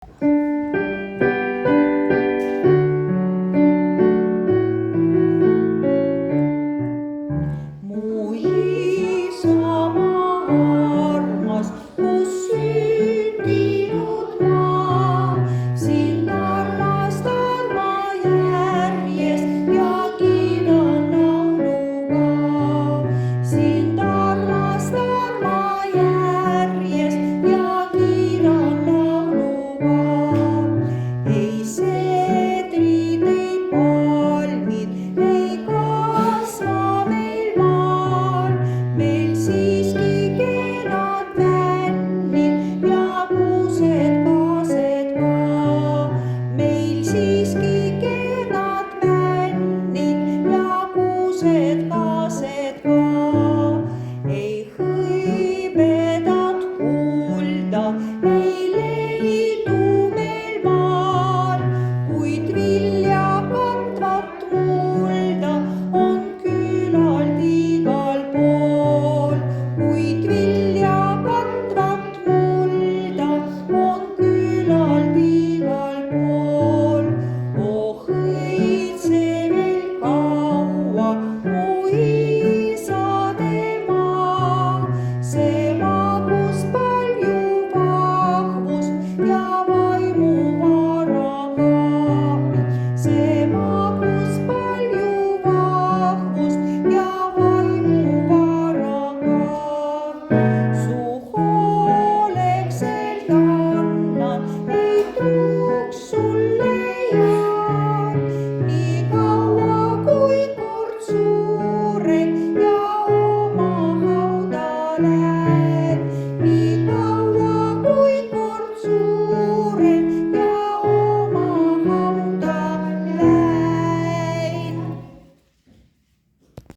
Mu isamaa armas, kus sündinud ma, sind armastan ma järjest ja kiidan lauluga. Sind armastan ma järjest ja kiidan lauluga. Ei seedrid, ei palmid, ei kasva meil maal, meil siiski kenad männid ja kuused-kaased ka. Meil siiski kenad männid ja kuused-kaased ka. Ei hõibedat kulda ei leidu meil maal, kuid vilja kandvat mulda on küllalt igal pool. Kuid vilja kandvat mulda on küllalt igal pool. Oh õitse veel kaua, mu isademaa, see magus palju vahvust ja vaimuvara ka. See magus palju vahvust ja vaimuvara ka. Su hoolekselt annan, ei truuks sul